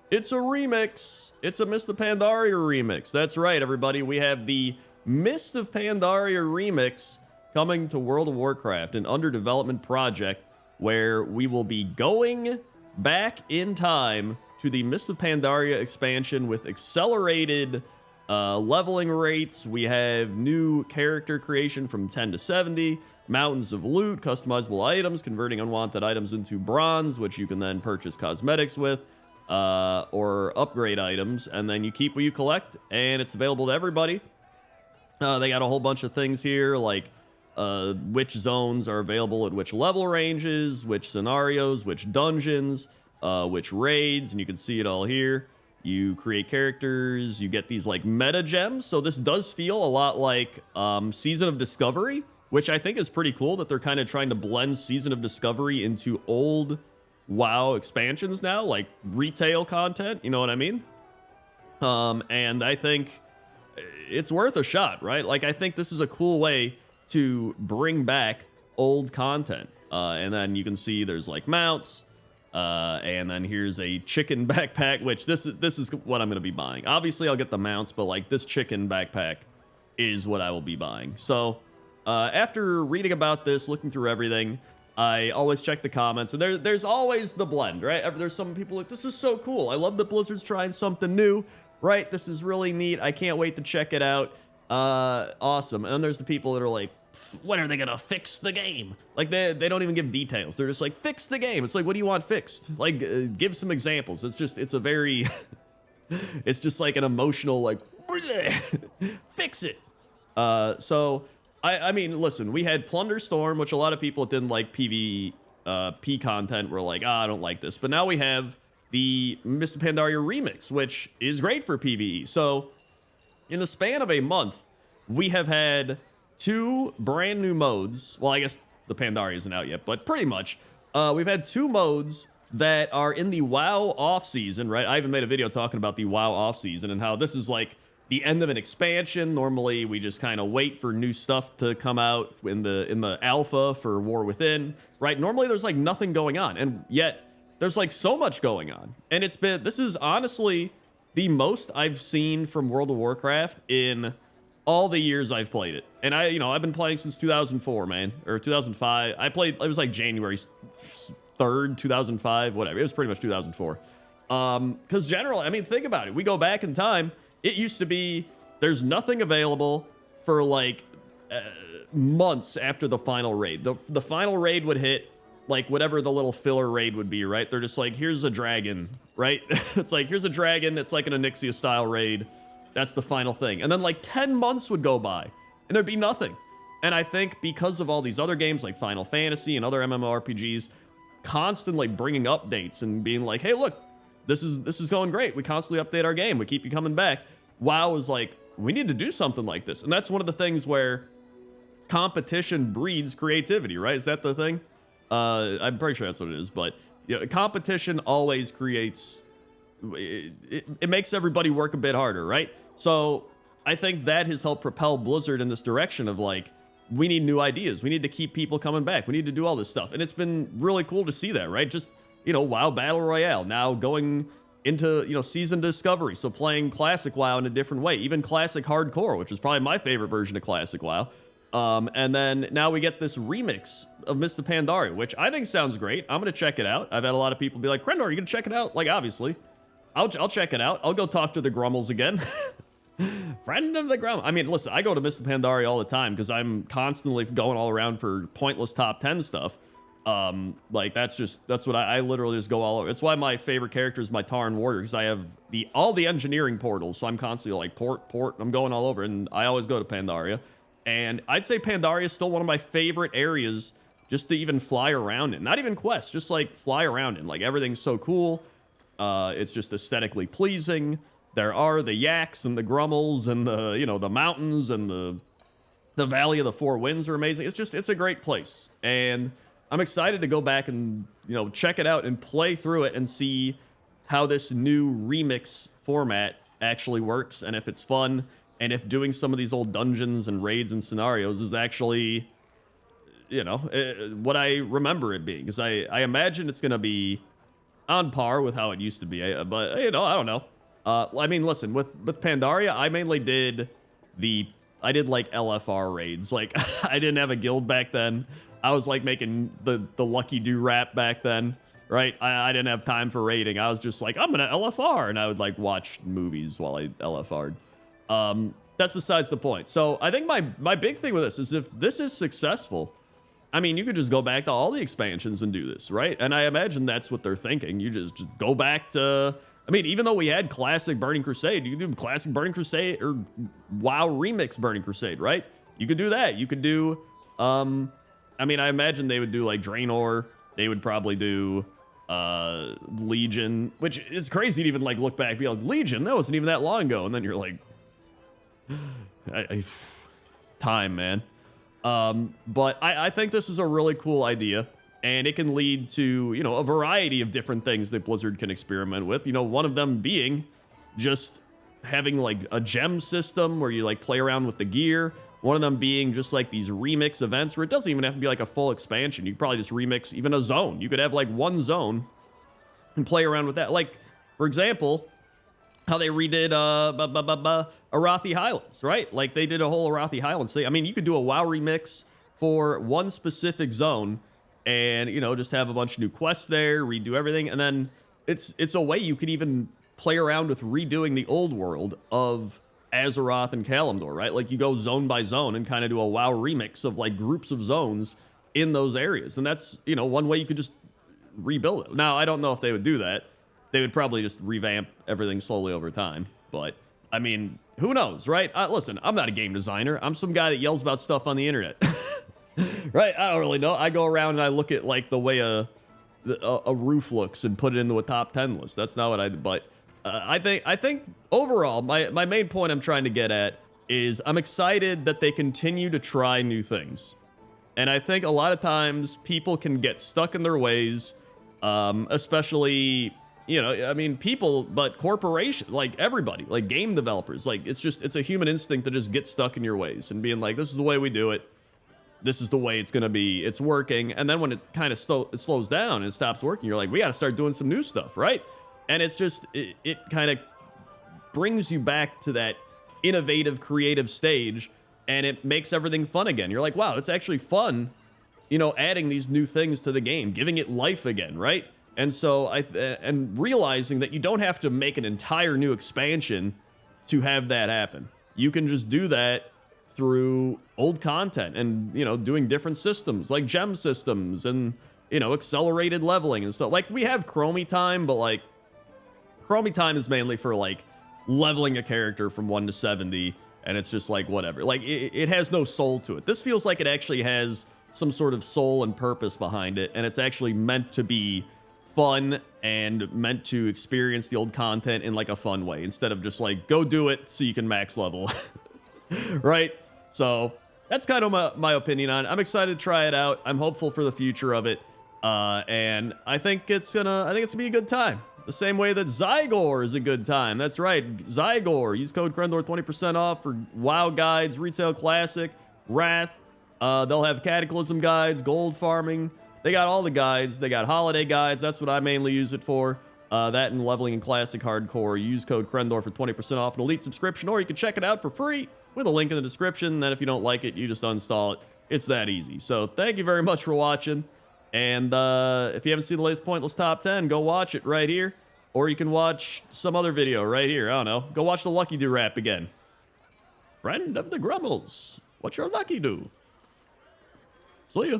It's a remix. It's a Mists of Pandaria remix. That's right, everybody. We have the Mists of Pandaria remix coming to World of Warcraft, an under development project where we will be going back in time to the Mists of Pandaria expansion with accelerated leveling rates. We have new character creation from 10 to 70, mountains of loot, customizable items, converting unwanted items into bronze, which you can then purchase cosmetics with, or upgrade items, and then you keep what you collect, and it's available to everybody. They got a whole bunch of things here, like which zones are available at which level ranges, which scenarios, which dungeons, which raids, and you can see it all here. You create characters, you get these like meta gems, so this does feel a lot like Season of Discovery, which I think is pretty cool that they're kind of trying to blend Season of Discovery into old WoW expansions now, like retail content, you know what I mean? And I think it's worth a shot, right? Like, I think this is a cool way to bring back old content. And then you can see there's like mounts, and then here's a chicken backpack, which this is what I'm gonna be buying. Obviously, I'll get the mounts, but like this chicken backpack is what I will be buying. So after reading about this, looking through everything, I always check the comments, and there's always the blend, right? There's some people like, this is so cool. I love that Blizzard's trying something new, right? This is really neat. I can't wait to check it out. Awesome. And then there's the people that are like, when are they gonna fix the game? Like, they don't even give details. They're just like, fix the game. It's like, what do you want fixed? Like, give some examples. It's a very, it's just like an emotional, like, fix it. So I mean, listen, we had Plunder Storm, which a lot of people that didn't like PvP content were like, I don't like this. But now we have the Mists of Pandaria remix, which is great for PvE. So in the span of a month, we have had 2 brand new modes. Well, I guess the Pandaria isn't out yet, but pretty much. We've had 2 modes that are in the WoW off-season, right? I even made a video talking about the WoW off-season and how this is like the end of an expansion. Normally, we just kind of wait for new stuff to come out in the alpha for War Within, right? Normally, there's like nothing going on, and yet there's like so much going on. And this is honestly the most I've seen from World of Warcraft in all the years I've played it. And I've been playing since 2004, man, or 2005. It was like January 3rd, 2005, whatever. It was pretty much 2004. Because generally, I mean, think about it. We go back in time. It used to be there's nothing available for like months after the final raid. The final raid would hit, like whatever the little filler raid would be, right? They're just like, here's a dragon, right? It's like, here's a dragon. It's like an Onyxia style raid. That's the final thing. And then like 10 months would go by and there'd be nothing. And I think because of all these other games like Final Fantasy and other MMORPGs constantly bringing updates and being like, hey, look, this is going great. We constantly update our game. We keep you coming back. WoW is like, we need to do something like this. And that's one of the things where competition breeds creativity, right? Is that the thing? I'm pretty sure that's what it is. But competition always creates, it makes everybody work a bit harder, right? So I think that has helped propel Blizzard in this direction of like, we need new ideas. We need to keep people coming back. We need to do all this stuff. And it's been really cool to see that, right? Just, WoW Battle Royale now going into, Season Discovery. So playing Classic WoW in a different way, even Classic Hardcore, which is probably my favorite version of Classic WoW. And then now we get this remix of Mists of Pandaria, which I think sounds great. I'm going to check it out. I've had a lot of people be like, Crendor, are you going to check it out? Like, obviously. I'll check it out. I'll go talk to the Grummels again. Friend of the Grummel. I mean, listen, I go to Mists of Pandaria all the time because I'm constantly going all around for pointless top 10 stuff. Like that's what I literally just go all over. It's why my favorite character is my Tauren Warrior, because I have all the engineering portals, so I'm constantly like port. I'm going all over, and I always go to Pandaria. And I'd say Pandaria is still one of my favorite areas just to even fly around in. Not even quest, just like fly around in. Like everything's so cool. It's just aesthetically pleasing. There are the yaks and the grummels and the the mountains and the Valley of the Four Winds are amazing. It's a great place, and I'm excited to go back and check it out and play through it and see how this new remix format actually works, and if it's fun, and if doing some of these old dungeons and raids and scenarios is actually what I remember it being. Because I imagine it's gonna be on par with how it used to be. But you know, I don't know. I mean, listen, with Pandaria, I mainly did I did like LFR raids. Like I didn't have a guild back then. I was like making the lucky do rap back then, right? I didn't have time for raiding. I was just like, I'm gonna LFR, and I would like watch movies while I LFR'd. That's besides the point. So I think my big thing with this is if this is successful, I mean, you could just go back to all the expansions and do this, right? And I imagine that's what they're thinking. You just go back to, I mean, even though we had classic Burning Crusade, you could do classic Burning Crusade or WoW remix Burning Crusade, right? You could do that. You could do, I mean, I imagine they would do like Draenor. They would probably do Legion, which is crazy to even like look back and be like, Legion, that wasn't even that long ago. And then you're like, time, man. But I think this is a really cool idea, and it can lead to, you know, a variety of different things that Blizzard can experiment with. You know, one of them being just having like a gem system where you like play around with the gear. One of them being just like these remix events where it doesn't even have to be like a full expansion. You could probably just remix even a zone. You could have like one zone and play around with that. Like, for example, how they redid Arathi Highlands, right? Like they did a whole Arathi Highlands thing. I mean, you could do a WoW remix for one specific zone and, you know, just have a bunch of new quests there, redo everything. And then it's a way you could even play around with redoing the old world of Azeroth and Kalimdor, right? Like you go zone by zone and kind of do a WoW remix of like groups of zones in those areas. And that's, you know, one way you could just rebuild it. Now, I don't know if they would do that. They would probably just revamp everything slowly over time. But, I mean, who knows, right? Listen, I'm not a game designer. I'm some guy that yells about stuff on the internet. Right? I don't really know. I go around and I look at, like, the way a roof looks and put it into a top 10 list. That's not what I do. But I think overall, my main point I'm trying to get at is I'm excited that they continue to try new things. And I think a lot of times people can get stuck in their ways, especially, you know, I mean, people, but corporations, like everybody, like game developers, like it's a human instinct to just get stuck in your ways and being like, this is the way we do it. This is the way it's going to be. It's working. And then when it kind of it slows down and it stops working, you're like, we got to start doing some new stuff, right? And it's just, it kind of brings you back to that innovative, creative stage, and it makes everything fun again. You're like, wow, it's actually fun, you know, adding these new things to the game, giving it life again, right? And so and realizing that you don't have to make an entire new expansion to have that happen. You can just do that through old content and, you know, doing different systems like gem systems and, you know, accelerated leveling and stuff. Like we have Chromie time, but like Chromie time is mainly for like leveling a character from 1 to 70, and it's just like whatever. Like it has no soul to it. This feels like it actually has some sort of soul and purpose behind it, and it's actually meant to be fun and meant to experience the old content in like a fun way instead of just like go do it so you can max level. Right? So that's kind of my opinion on it. I'm excited to try it out. I'm hopeful for the future of it. And I think it's gonna be a good time. The same way that Zygor is a good time. That's right, Zygor. Use code crendor 20% off for WoW guides, Retail Classic, Wrath. They'll have Cataclysm guides, gold farming. They got all the guides. They got holiday guides. That's what I mainly use it for. That and leveling in Classic Hardcore. Use code crendor for 20% off an Elite subscription, or you can check it out for free with a link in the description. Then if you don't like it, you just uninstall it. It's that easy. So thank you very much for watching. And if you haven't seen the latest Pointless Top 10, go watch it right here. Or you can watch some other video right here. I don't know. Go watch the Lucky Do rap again. Friend of the Grummels. What's your lucky do? See ya.